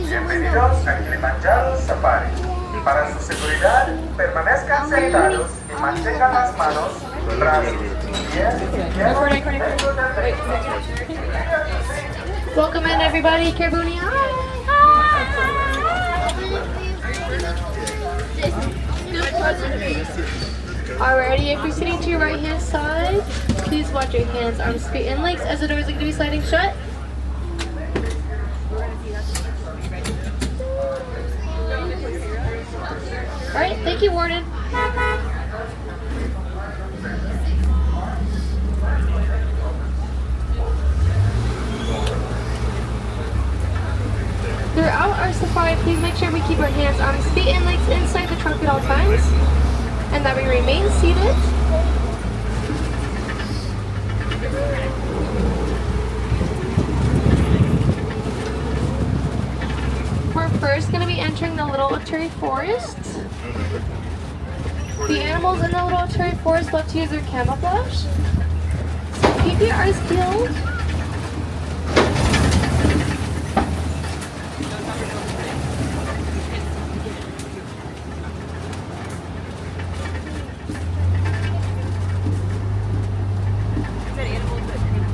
Bienvenidos a Kilimanjaro Safari. Para su seguridad, permanezcan sentados y mantengan las manos, brazos, pies, Welcome in, everybody. Carbonia. Alrighty, if you're sitting to your right hand side, please watch your hands, arms, feet, and legs as the doors are going to be sliding shut. Alright, thank you, Warden. Throughout our safari, please make sure we keep our hands, arms, feet, and legs inside the trunk at all times, and that we remain seated. We're first going to be entering the Little Cherry Forest. The animals in the Little Cherry Forest love to use their camouflage, so keep your eyes peeled.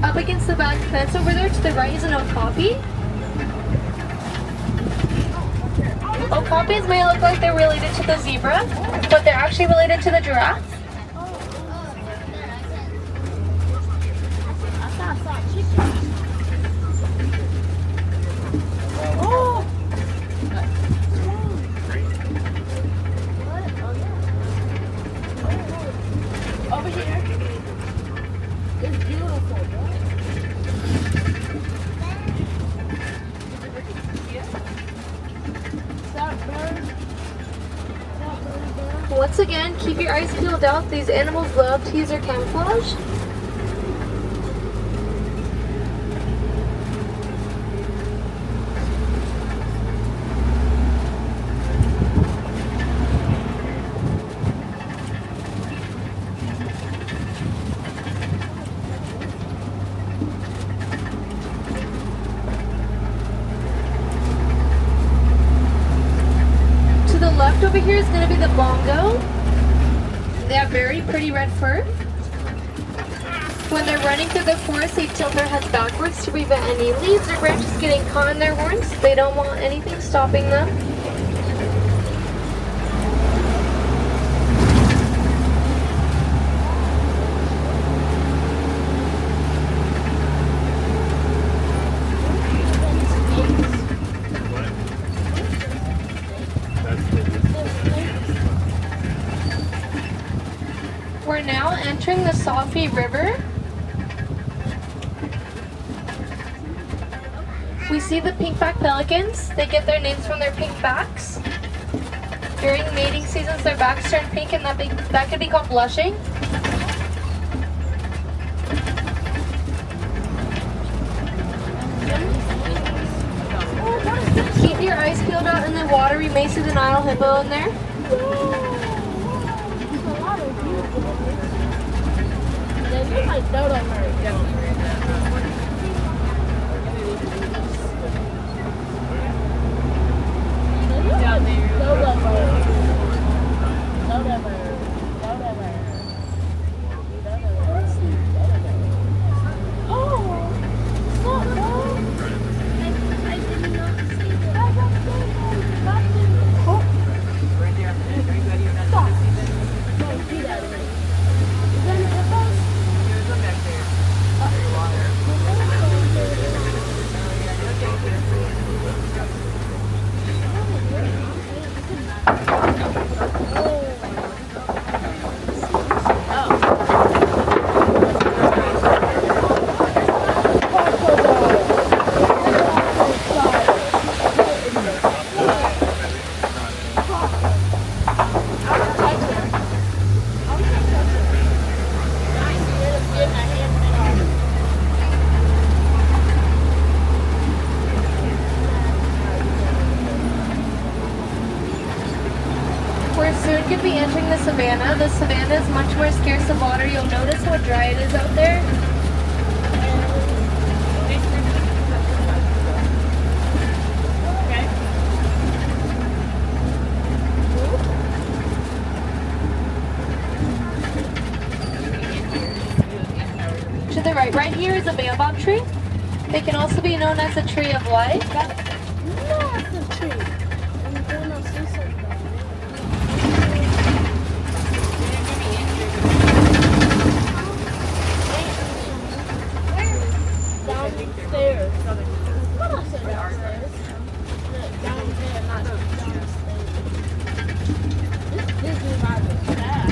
Up against the back fence over there to the right is an okapi. Okapis may look like they're related to the zebra, but they're actually related to the giraffe. Over here. It's beautiful, Once again, keep your eyes peeled out. These animals love to use their camouflage. Left over here is going to be the bongo. They have very pretty red fur. When they're running through the forest, they tilt their heads backwards to prevent any leaves or branches getting caught in their horns. They don't want anything stopping them. We're now entering the Salfie River. We see the pink-backed pelicans. They get their names from their pink backs. During mating seasons, their backs turn pink, and that could be called blushing. Keep your eyes peeled out in the water. We may see the Nile hippo in there. We're soon going to be entering the savannah. The savannah is much more scarce of water. You'll notice how dry it is out there. to the right. Right here is a baobab tree. They can also be known as the tree of life. No, it's a tree. I'm gonna see something. Downstairs. What I said downstairs? Down there, not downstairs. This Disney vibe is bad.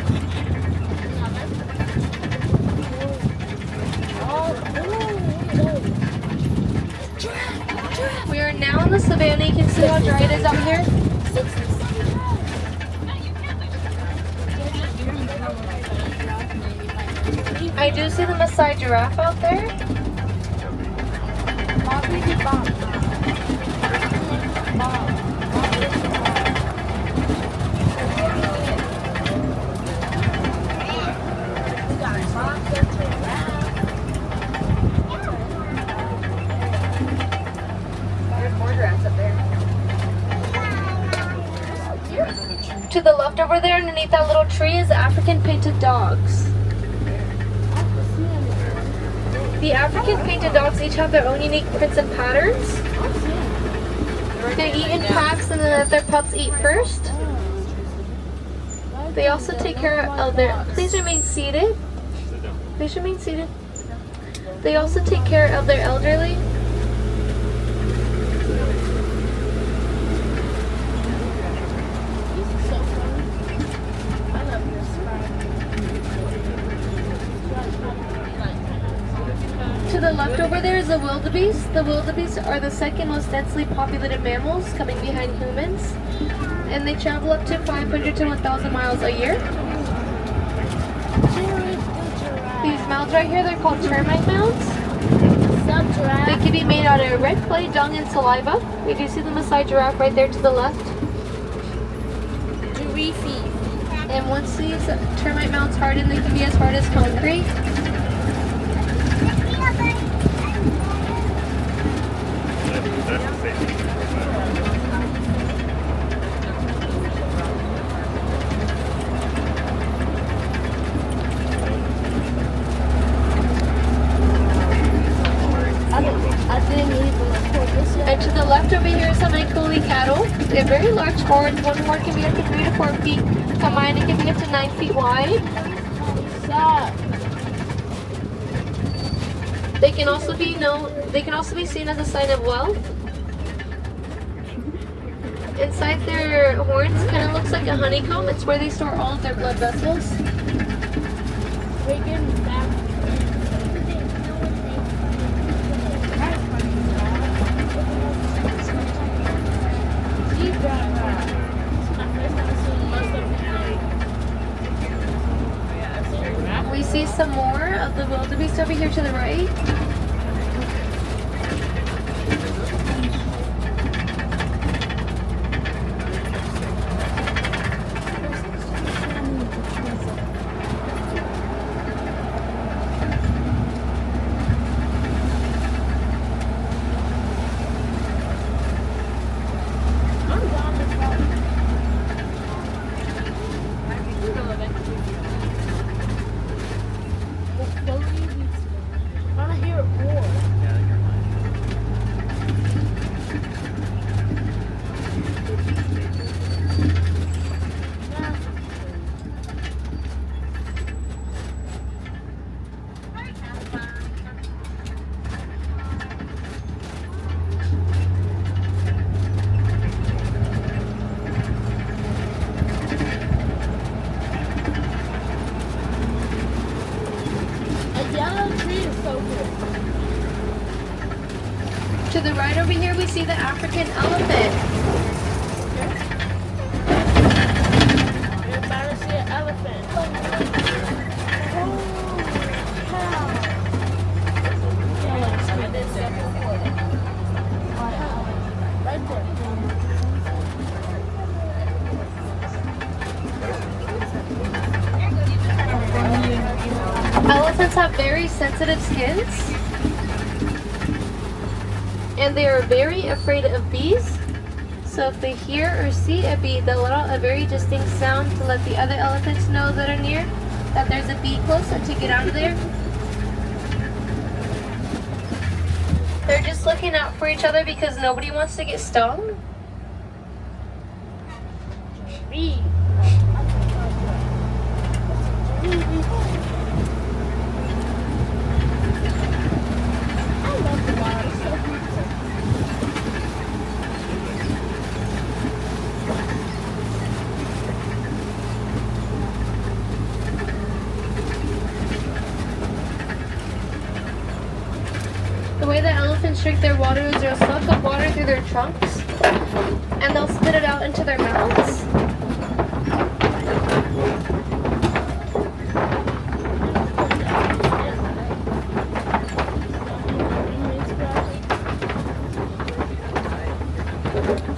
We are now in the savannah. You can see how dry it is out here. I do see the Maasai giraffe out there. To the left over there, underneath that little tree, is African painted dogs. The African painted dogs each have their own unique prints and patterns. They eat in packs and then let their pups eat first. They also take care of their... Please remain seated. Please remain seated. They also take care of their elderly. To the left over there is the wildebeest. The wildebeest are the second most densely populated mammals, coming behind humans. And they travel up to 500 to 1,000 miles a year. These mounds right here, they're called termite mounds. They can be made out of red clay, dung, and saliva. We do see the Maasai giraffe right there to the left. And once these termite mounds harden, they can be as hard as concrete. And to the left over here is some Ankoli cattle. They have very large horns. One horn can be up to 3 to 4 feet. Combined, it can be up to 9 feet wide. They can also be seen as a sign of wealth. Inside their horns kind of looks like a honeycomb. It's where they store all of their blood vessels. We see some more of the wildebeest over here to the right. To the right over here, we see the African elephant. You're about to see an elephant. Right there. Elephants have very sensitive skins. And they are very afraid of bees. So if they hear or see a bee, they'll let out a very distinct sound to let the other elephants know that are near that there's a bee close and to get out of there. They're just looking out for each other because nobody wants to get stung. Me. I love the water. It's so beautiful. The way that elephants drink their water is they'll suck up water through their trunks and they'll spit it out into their mouths.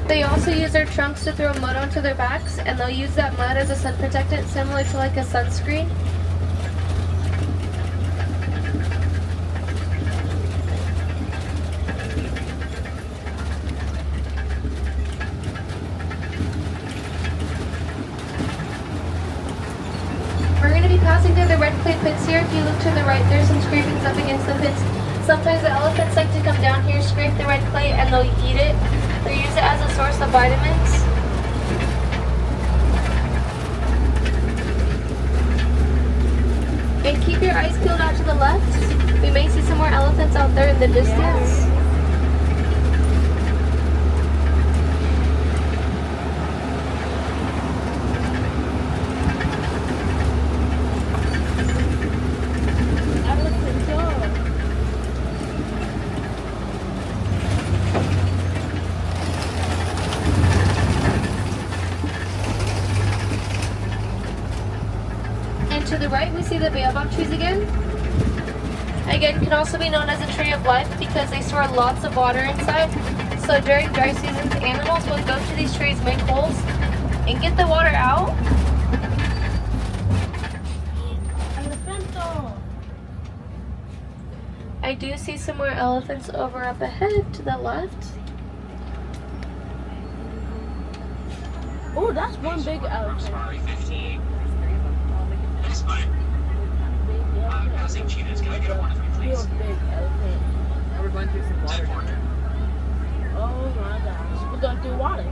They also use their trunks to throw mud onto their backs, and they'll use that mud as a sun protectant, similar to like a sunscreen. We're going to be passing through the red clay pits here. If you look to the right, there's some scrapings up against the pits. Sometimes the elephants like to come down here, scrape the red clay, and they'll eat it. They use it as a source of vitamins. And keep your eyes peeled out to the left. We may see some more elephants out there in the distance. To the right, we see the baobab trees again. Again, can also be known as a tree of life because they store lots of water inside. So during dry seasons, animals will go to these trees, make holes, and get the water out. I do see some more elephants over up ahead to the left. Oh, that's one big elephant. Can I get a one of you, please? Real big elephant. Now we're going through some water down there. Oh my gosh. We're going through water.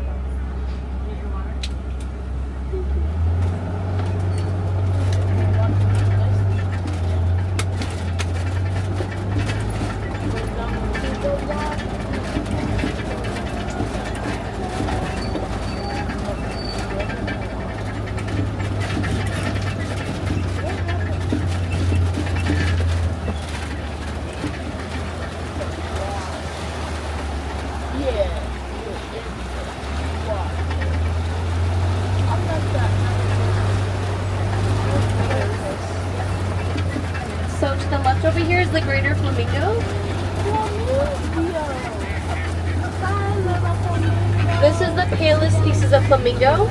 So to the left over here is the greater flamingo. This is the palest species of flamingo.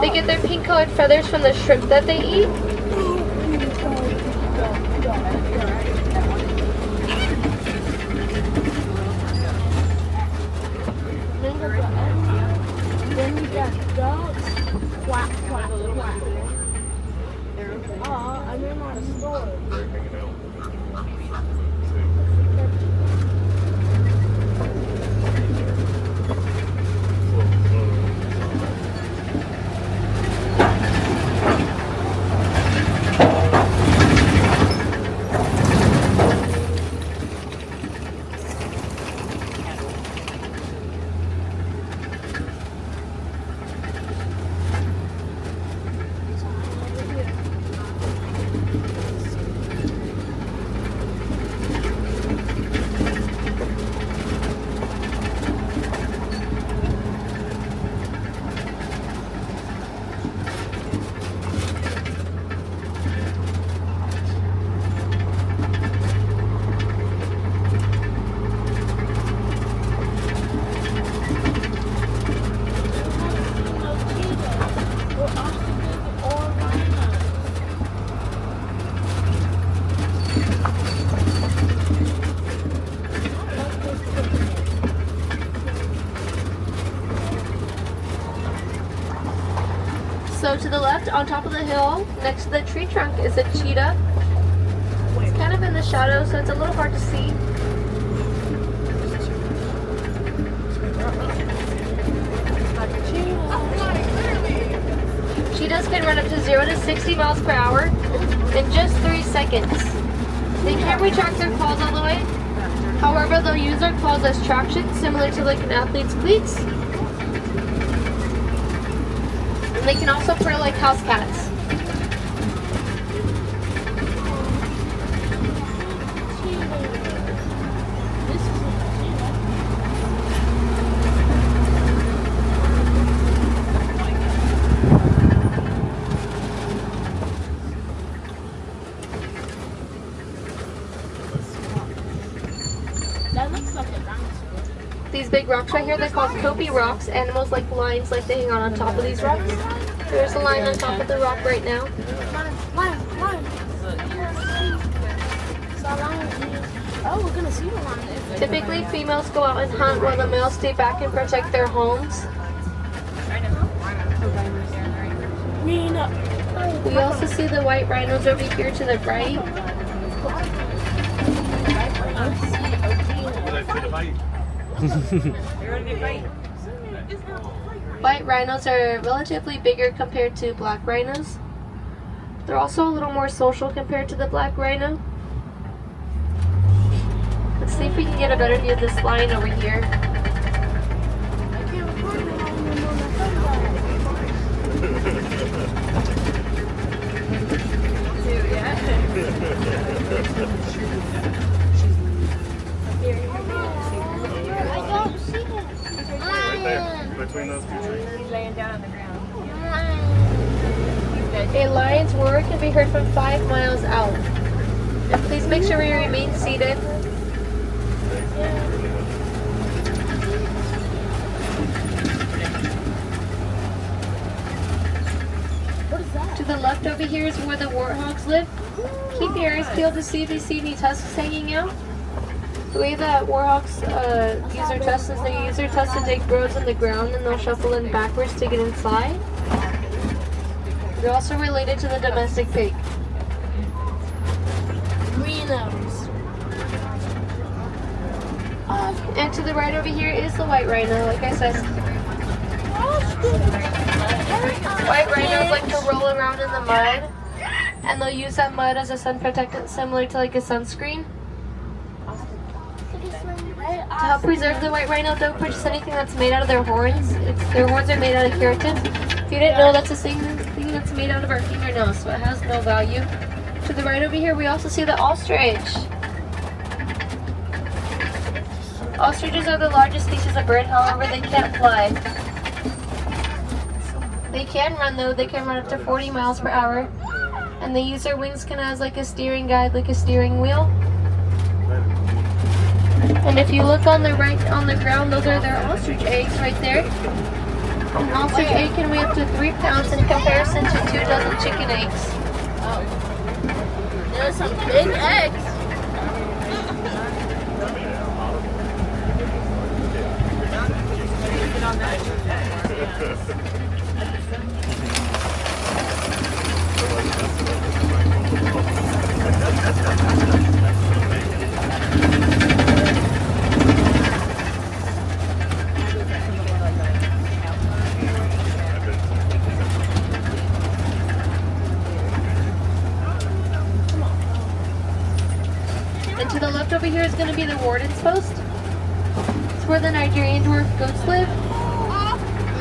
They get their pink colored feathers from the shrimp that they eat. Then we got dogs. Quack, quack, quack. I'm in my store. So to the left, on top of the hill, next to the tree trunk, is a cheetah. kind of in the shadow, so it's a little hard to see. Cheetahs can run up to 0 to 60 miles per hour in just 3 seconds. They can't retract their claws all the way. However, they'll use their claws as traction, similar to like an athlete's cleats. And they can also purr like house cats. That looks like a dinosaur. These big rocks right here, they're called copy rocks. Animals like lions like to hang out on top of these rocks. There's a lion on top of the rock right now. Lion. Saw lion. Oh, we're gonna see the lion. Typically, females go out and hunt while the males stay back and protect their homes. We also see the white rhinos over here to the right. White rhinos are relatively bigger compared to black rhinos. They're also a little more social compared to the black rhino. Let's see if we can get a better view of this lion over here. I don't see him. Right there, between those two trees. He's laying down on the ground. A lion's roar can be heard from 5 miles out. And please make sure you remain seated. What is that? To the left over here is where the warthogs live. Keep your eyes peeled to see if you see any tusks hanging out. The way that warthogs use their tusks is they use their tusks to dig burrows in the ground and they'll shuffle in backwards to get inside. They're also related to the domestic pig. Rhinos. And to the right over here is the white rhino, like I said. White rhinos like to roll around in the mud, and they'll use that mud as a sun protectant, similar to like a sunscreen. To help preserve the white rhino, don't purchase anything that's made out of their horns. Their horns are made out of keratin. If you didn't know, that's the same thing that's made out of our fingernails, so it has no value. To the right over here, we also see the ostrich. Ostriches are the largest species of bird, however, they can't fly. They can run though, they can run up to 40 miles per hour. And they use their wings kind of as like a steering guide, like a steering wheel. And if you look on the right, on the ground, those are their ostrich eggs right there. An ostrich egg can weigh up to 3 pounds in comparison to 2 dozen chicken eggs. There's some big eggs. And to the left over here is going to be the warden's post. It's where the Nigerian dwarf goats live.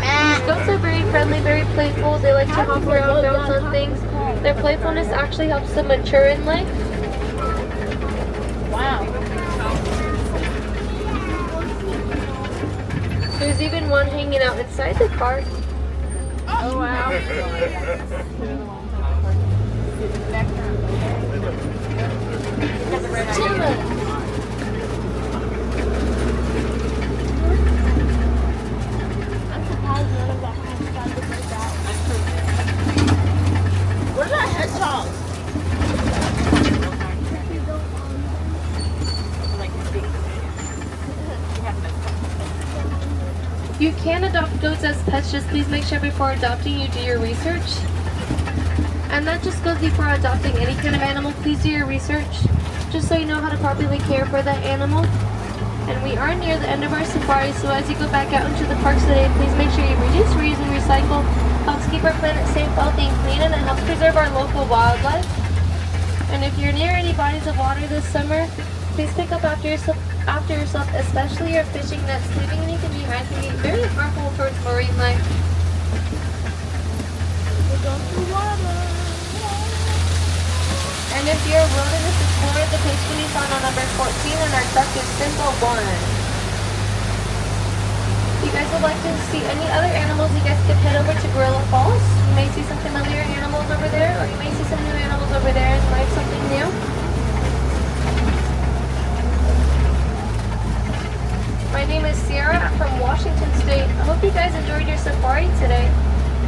These goats are very friendly, very playful. They like to hop around, bounce on things. Their playfulness actually helps them mature in life. Wow. There's even one hanging out inside the car. Oh wow. I'm surprised none of that has tried to break out. What about hedgehogs? You can adopt goats as pets, just please make sure before adopting you do your research. And that just goes before adopting any kind of animal, please do your research. just so you know how to properly care for that animal. And we are near the end of our safari, so as you go back out into the parks today, please make sure you reduce, reuse, and recycle. Helps keep our planet safe, healthy, and clean, and it helps preserve our local wildlife. And if you're near any bodies of water this summer, please pick up after yourself, especially your fishing nets. Leaving anything behind can be very harmful towards marine life. We're going to water. And if you're a wilderness explorer, the place can be found on number 14, and our truck is Simple 1. If you guys would like to see any other animals, you guys could head over to Gorilla Falls. You may see some familiar animals over there, or you may see some new animals over there and learn something new. My name is Sierra. I'm from Washington State. I hope you guys enjoyed your safari today.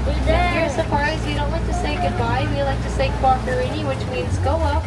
We Your did. safaris, we don't like to say goodbye. We like to say kwaherini, which means go up,